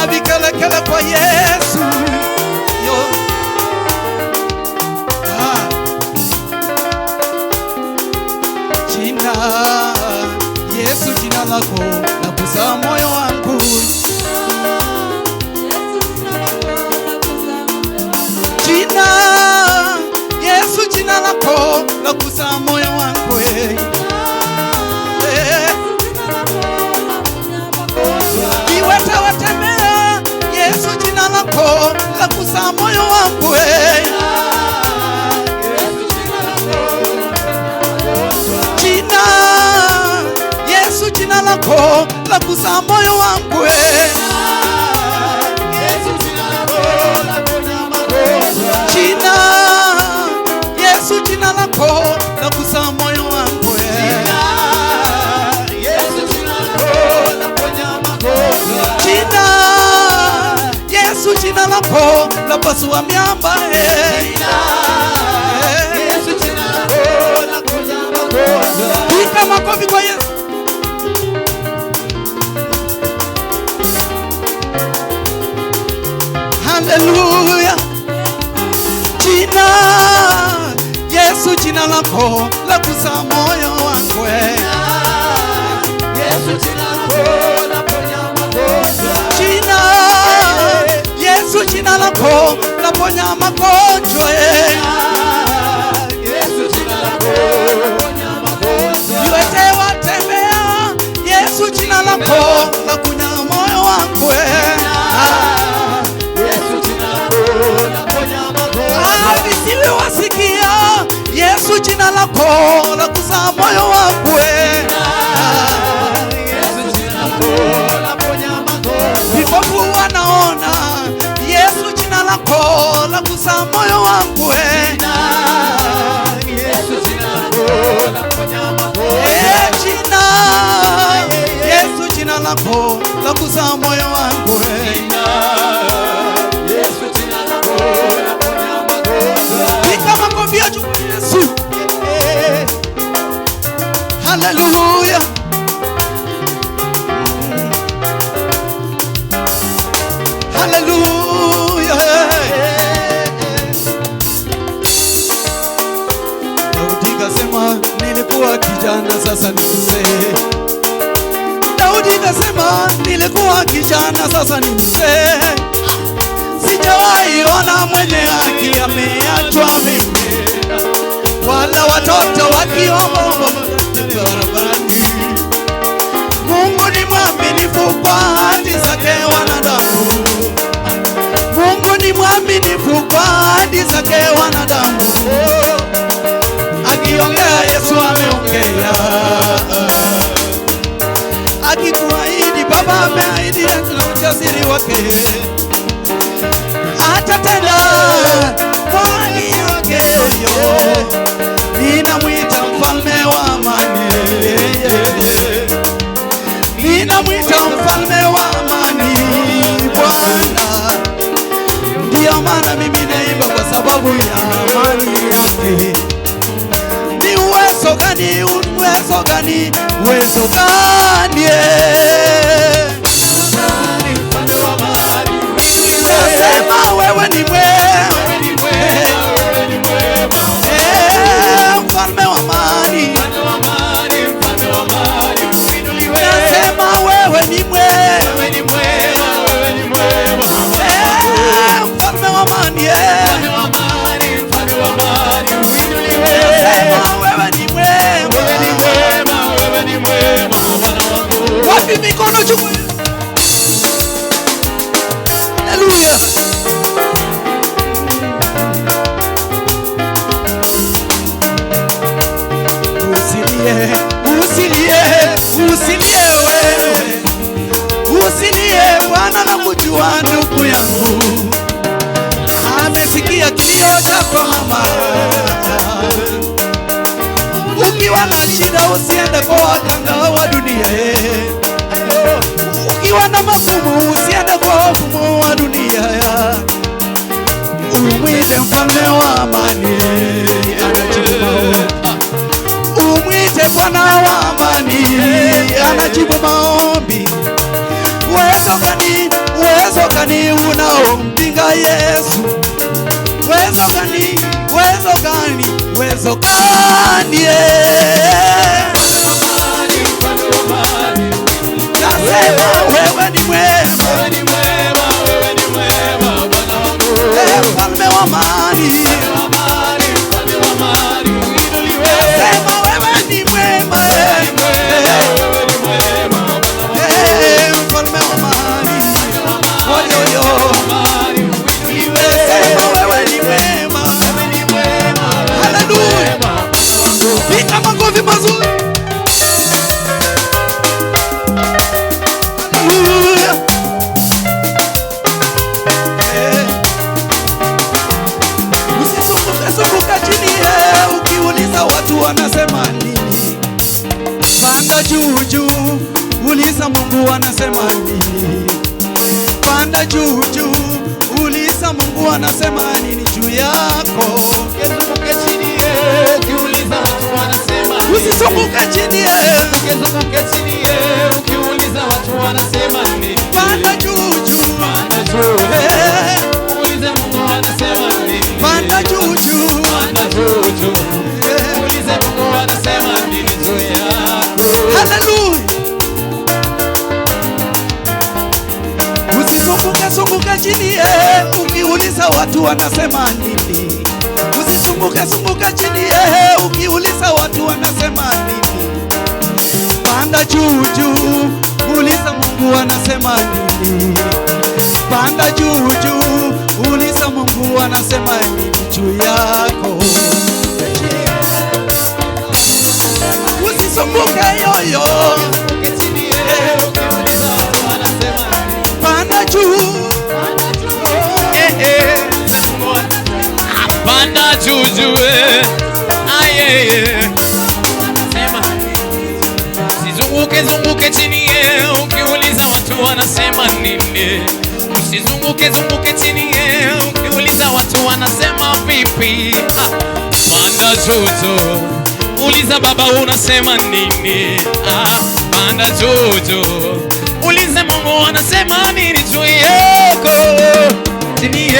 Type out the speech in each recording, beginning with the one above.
na vikelekele kwa Yesu. Yo. Jina Yesu, jina lako lagusa moyo wangu. Jina Yesu, jina lako lagusa moyo wangu. Viwete watembea, Yesu jina lako lagusa moyo wangu. Jina Yesu, jina lako lagusa moyo wangu. Jina Yesu, jina lako lagusa moyo wangu. Jina Yesu, jina lako lapasua miamba. Piga makofi kwa Yesu. Hallelujah. Jina Yesu, jina lako lagusa moyo wangu. Jina Yesu, jina lako laponya magonjwa. Viwete watembea, Yesu jina lako laponya moyo wangu. Visiwi wasikia, Yesu jina lako lagusa moyo wangu. Vipofu wanaona, Yesu jina lako lagusa moyo wangu. Jina Yesu, jina lako lagusa moyo wangu. Piga makofi ya juu Yesu. Hallelujah. Hallelujah. Daudi kasema nilikuwa kijana sasa ni mzee. Daudi kasema nilikuwa kijana sasa ni mzee. Sijawahi ona mwenye haki ameachwa mimi, wala watoto wakiomba barabarani. Mungu ni mwaminifu kwa ahadi zake wanadamu. Mungu ni mwaminifu kwa ahadi zake wanadamu. Akiongea Yesu ameongea. Akikuahidi Baba ameahidi, na ujasiri wake atatenda kwa ahadi yake. Ninamwita mfalme wa amani. Ninamwita mfalme wa amani Bwana. Ndiyo maana mimi naimba kwa sababu ya amani yake. Ni uwezo gani, uwezo gani, uwezo gani. Nasema wewe ni mwema. Mfalme wa amani. Nasema wewe ni mwema. Mfalme wa amani. Nasema wewe ni mwema. Wapi mikono juu. Hallelujah. Usilie wewe. Usilie, Bwana nakujua ndugu yangu. Amesikia kilio chako mama. Ukiwa na shida usiende kwa waganga wa dunia. Ukiwa na magumu usiende kwa wafumu wa dunia. Umwite mfalme wa amani. Umwite Bwana wa amani. Anajibu maombi. Uwezo gani, uwezo uwezo gani unaompinga Yesu? Uwezo gani? Uwezo gani? Uwezo gani? Nasema wewe ni mwema, wewe ni mwema, wewe ni mwema Bwana wangu. Mfalme wa amani, mfalme wa amani, uinuliwe. Nasema wewe ni mwema, wewe ni mwema, wewe ni mwema Bwana wangu. Mfalme wa amani, oyo yo, uinuliwe. Nasema wewe ni mwema, wewe ni mwema. Haleluya. Piga makofi mazuri. Usizunguka chini ukiuliza watu wanasema nini. Panda juu juu, uliza Mungu anasema nini. Panda juu juu, uliza Mungu anasema nini juu yako. Usizunguke chini ukiuliza watu wanasema nini. Usizunguke chini ukiuliza watu wanasema nini. Panda juu juu, panda juu, uliza Mungu anasema nini. Panda juu juu, panda juu juu, uliza Mungu anasema nini juu yako. Haleluya. Usizunguke chini ukiuliza watu wanasema nini. Usizunguke chini ukiuliza watu wanasema nini. Panda juu juu, uliza Mungu anasema nini. Panda juu juu, uliza Mungu anasema nini juu yako. Usizunguke yoyo, panda juu, panda juu juu, usizunguke chini ukiuliza watu wanasema nini. Usizunguke chini ukiuliza watu wanasema vipi. Panda juu juu, uliza Baba unasema nini. Panda juu juu, uliza Mungu anasema nini juu yako. Chini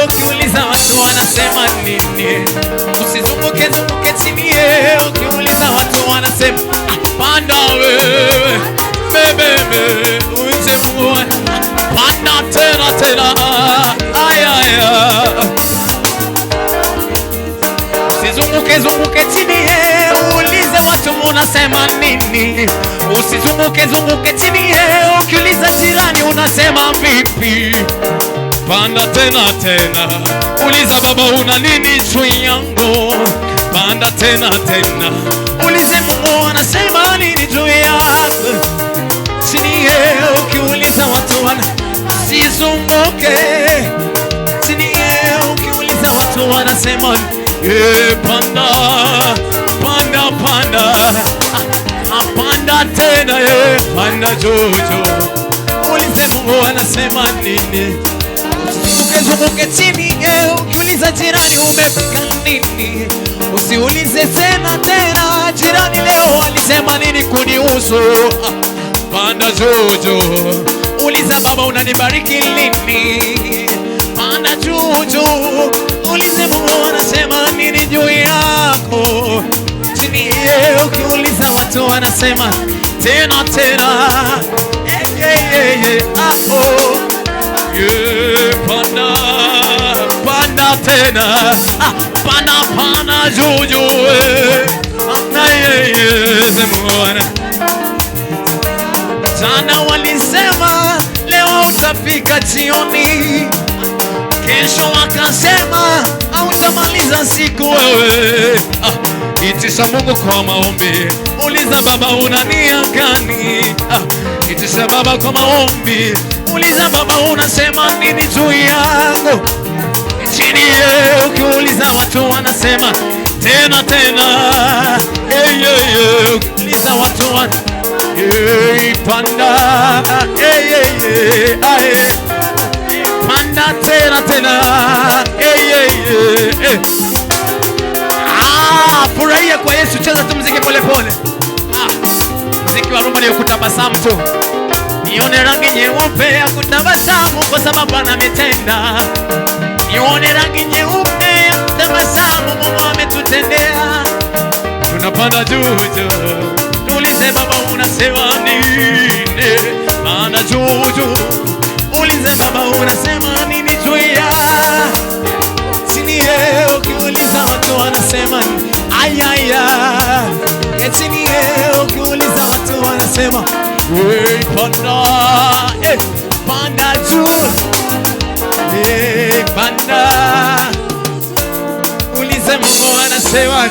ukiuliza watu wanasema nini. Usizunguke chini ukiuliza watu wanasema. Panda wewe bebe, ulize Mungu. Panda tena, aya. Usizunguke chini ulize watu unasema nini. Usizunguke chini ukiuliza jirani unasema vipi. Panda tena, uliza Baba una nini juu yangu. Panda tena, ulize Mungu anasema nini juu yako. Chini ukiuliza watu usizunguke chini ukiuliza watu wanasema panda tena, panda jojo, ulize Mungu anasema nini. Usizunguke chini ukiuliza jirani umefika nini. Usiulize tena jirani leo alisema nini kunihusu. Panda jojo, uliza Baba unanibariki lini. Panda jojo, ulize Mungu anasema nini juu yako. Chini ukiuliza watu wanasema tena panda tena, panda jojo, jana walisema leo utafika jioni, kesho wakasema hautamaliza siku wewe. Itisha Mungu kwa maombi, uliza Baba una nia gani. Itisha Baba kwa maombi, uliza Baba unasema nini juu yangu. Chini ukiuliza watu wanasema tena ukiuliza watu panda panda tena furahia kwa Yesu, cheza tu muziki pole pole. Muziki wa Roma ni kutabasamu tu. nione rangi nyeupe ya kutabasamu kwa sababu anametenda. Nione rangi nyeupe ya kutabasamu, Mungu ametutendea. Tunapanda juu juu, tuulize Baba unasema nini? Panda juu juu, ulize Baba unasema nini juu ya chini. Ukiuliza watu wanasema nini? Ayaya, chini ukiuliza watu wanasema panda, panda juu, panda, ulize Mungu anasema